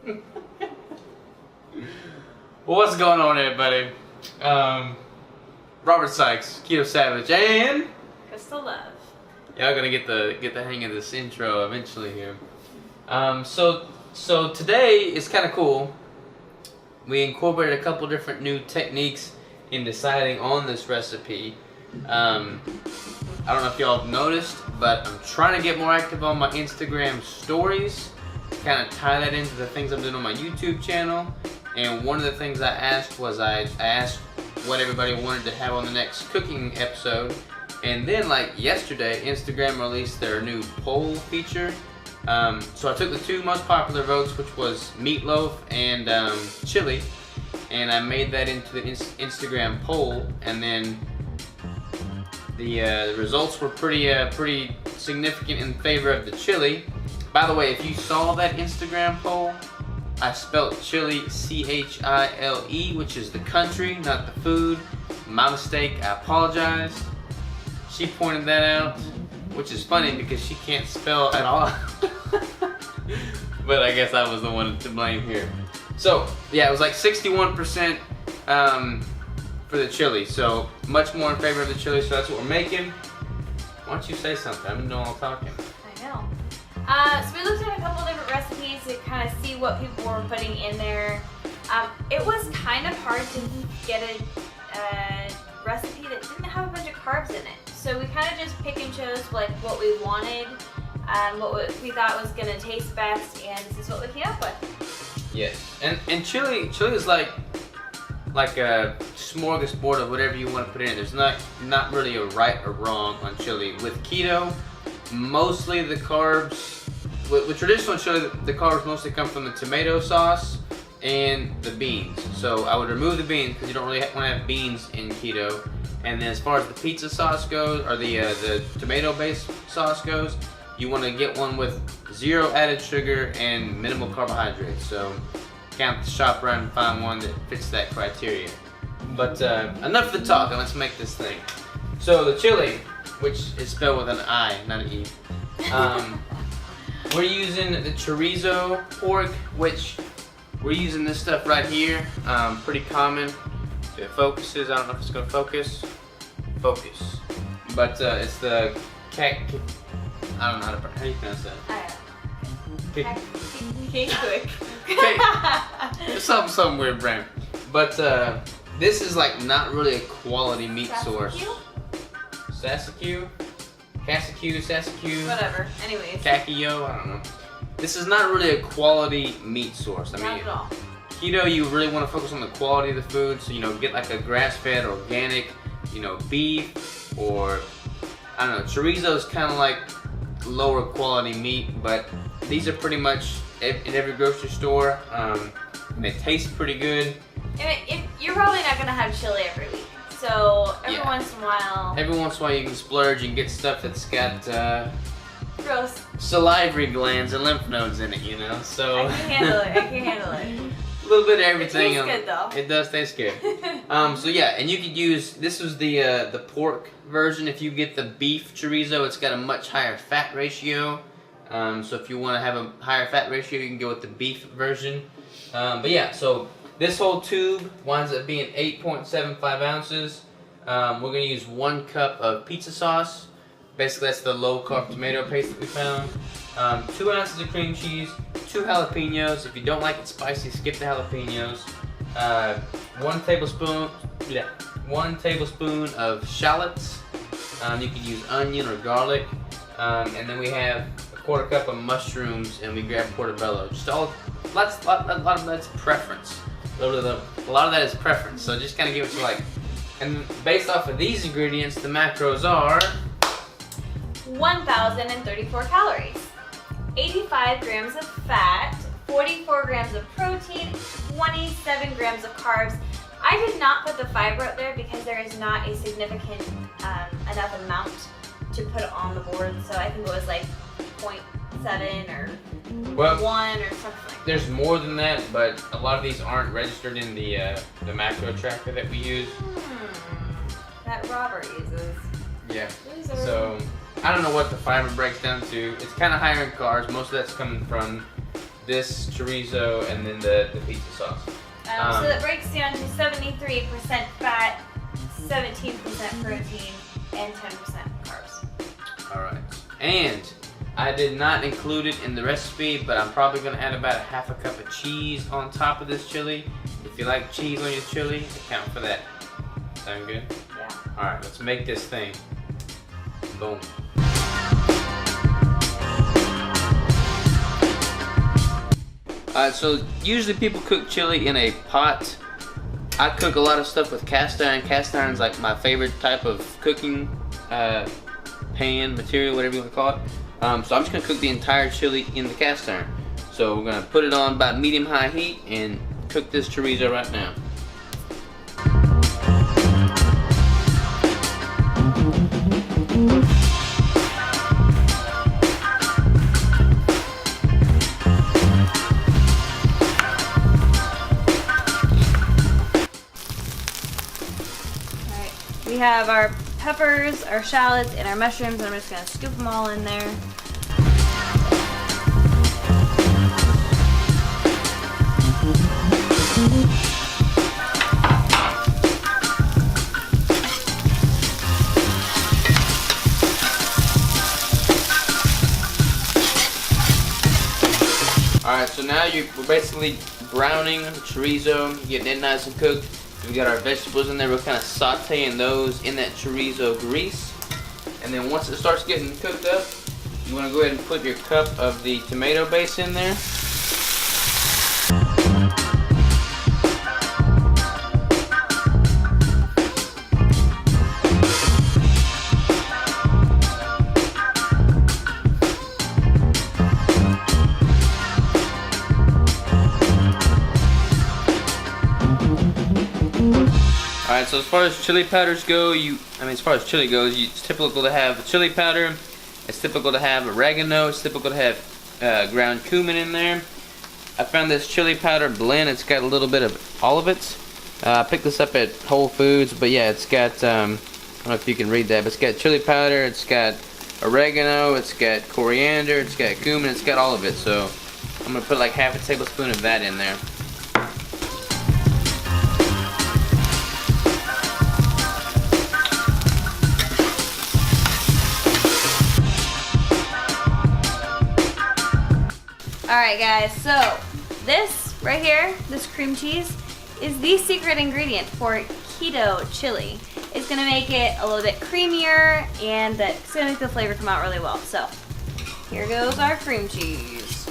Well, what's going on, everybody? Robert Sykes, Keto Savage, and Crystal Love. y'all gonna get the hang of this intro eventually here. So today is kind of cool. We incorporated a couple different new techniques in deciding on this recipe. I don't know if y'all have noticed, but I'm trying to get more active on my Instagram stories. Kind of tie that into the things I'm doing on my YouTube channel. And one of the things I asked was I asked what everybody wanted to have on the next cooking episode. And then like yesterday, Instagram released their new poll feature. So I took the two most popular votes, which was meatloaf and chili, and I made that into the Instagram poll. And then the results were pretty significant in favor of the chili. By the way, if you saw that Instagram poll, I spelled chili C-H-I-L-E, which is the country, not the food. My mistake, I apologize. She pointed that out, which is funny because she can't spell at all. But I guess I was the one to blame here. So, yeah, it was like 61% for the chili. So, much more in favor of the chili, so that's what we're making. Why don't you say something? I'm doing all talking. I know. So we looked at a couple different recipes to kind of see what people were putting in there. It was kind of hard to get a recipe that didn't have a bunch of carbs in it. So we kind of just pick and chose like what we wanted, what we thought was gonna taste best, and this is what we came up with. Yes, and chili is like a smorgasbord of whatever you want to put in. There's not really a right or wrong on chili. With keto, mostly the carbs. With traditional chili, the carbs mostly come from the tomato sauce and the beans. So I would remove the beans because you don't really want to have beans in keto. And then as far as the pizza sauce goes, or the tomato-based sauce goes, you want to get one with 0 added sugar and minimal carbohydrates. So count the shop around and find one that fits that criteria. But enough of the talk, and let's make this thing. So the chili, which is spelled with an I, not an E. We're using the Chorizo pork, which we're using this stuff right here. Pretty common. If it focuses, I don't know if it's gonna focus. Focus. But it's the I don't know how do you pronounce that? It's some weird brand. But this is like not really a quality meat source. Sassicu, whatever. Anyways. Kakio, I don't know. This is not really a quality meat source. I mean, not at all. Keto, you really want to focus on the quality of the food. So, get like a grass-fed, organic, beef, or, I don't know, chorizo is kind of like lower quality meat, but these are pretty much in every grocery store. And they taste pretty good. You're probably not going to have chili every week. So every once in a while you can splurge and get stuff that's got gross salivary glands and lymph nodes in it, So I can handle it. A little bit of everything. It tastes good though. It does taste good. So yeah, and you could use this was the pork version. If you get the beef chorizo, it's got a much higher fat ratio. So if you want to have a higher fat ratio, you can go with the beef version. But yeah, so this whole tube winds up being 8.75 ounces. We're going to use 1 cup of pizza sauce. Basically, that's the low-carb tomato paste that we found. 2 ounces of cream cheese, 2 jalapenos. If you don't like it spicy, skip the jalapenos. 1 tablespoon of shallots. You can use onion or garlic. And then we have a 1/4 cup of mushrooms, and we grab portobello. Just a lot of that's preference. A lot of that is preference, so just kind of give it what you like. And based off of these ingredients, the macros are 1,034 calories, 85 grams of fat, 44 grams of protein, 27 grams of carbs. I did not put the fiber up there because there is not a significant enough amount to put on the board, so I think it was like 0.7 or 1 or something like that. There's more than that, but a lot of these aren't registered in the macro tracker that we use. That Robert uses. Yeah. Loser. So I don't know what the fiber breaks down to. It's kind of higher in carbs. Most of that's coming from this chorizo, and then the pizza sauce. So that breaks down to 73% fat, 17% protein, and 10% carbs. Alright. And I did not include it in the recipe, but I'm probably going to add about a half a cup of cheese on top of this chili. If you like cheese on your chili, account for that. Sound good? Yeah. Alright, let's make this thing. Boom. Alright, so usually people cook chili in a pot. I cook a lot of stuff with cast iron. Cast iron is like my favorite type of cooking pan, material, whatever you want to call it. So I'm just going to cook the entire chili in the cast iron. So we're going to put it on about medium-high heat and cook this chorizo right now. We have our peppers, our shallots, and our mushrooms, and I'm just gonna scoop them all in there. Alright, so now we're basically browning the chorizo, getting it nice and cooked. We got our vegetables in there. We're kind of sauteing those in that chorizo grease. And then once it starts getting cooked up, you want to go ahead and put your cup of the tomato base in there. Alright, so as far as chili powders go, as far as chili goes, it's typical to have chili powder, it's typical to have oregano, it's typical to have ground cumin in there. I found this chili powder blend, it's got a little bit of all of it. I picked this up at Whole Foods, but yeah, it's got, I don't know if you can read that, but it's got chili powder, it's got oregano, it's got coriander, it's got cumin, it's got all of it. So I'm going to put like half a tablespoon of that in there. Alright guys, so this right here, this cream cheese, is the secret ingredient for keto chili. It's going to make it a little bit creamier and it's going to make the flavor come out really well. So here goes our cream cheese.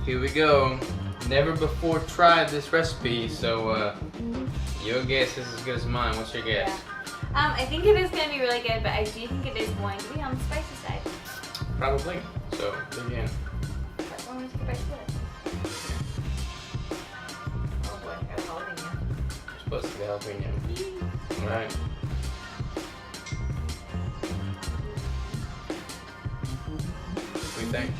Here we go. Never before tried this recipe, so your guess is as good as mine. What's your guess? Yeah. I think it is going to be really good, but I do think it is going to be on the spicy side. Probably. So, dig in. I'm going to take a bite of it. Oh boy, I got jalapeno. You're supposed to get jalapeno. Alright. What do you think?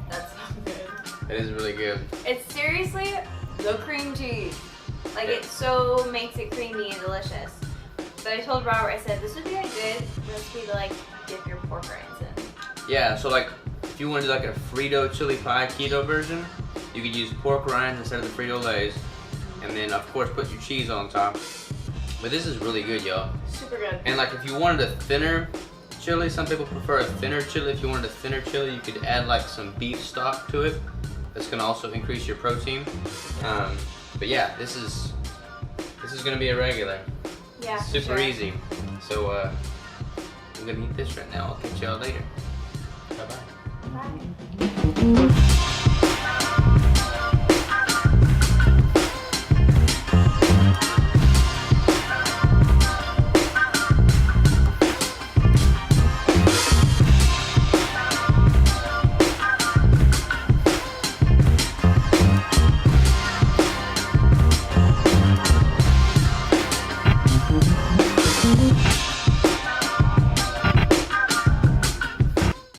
That's not good. It is really good. It's seriously the cream cheese. Like it so makes it creamy and delicious. But I told Robert, I said this would be a good recipe to like dip your pork rinds in. Yeah, so like if you want to do like a Frito chili pie keto version, you could use pork rinds instead of the Frito-Lays. And then of course put your cheese on top. But this is really good, y'all. Super good. And like if you wanted a thinner chili, some people prefer a thinner chili. If you wanted a thinner chili, you could add like some beef stock to it. That's gonna also increase your protein. But yeah, this is gonna be a regular. Yeah. Super easy. So I'm gonna eat this right now. I'll catch y'all later. Bye bye. Bye.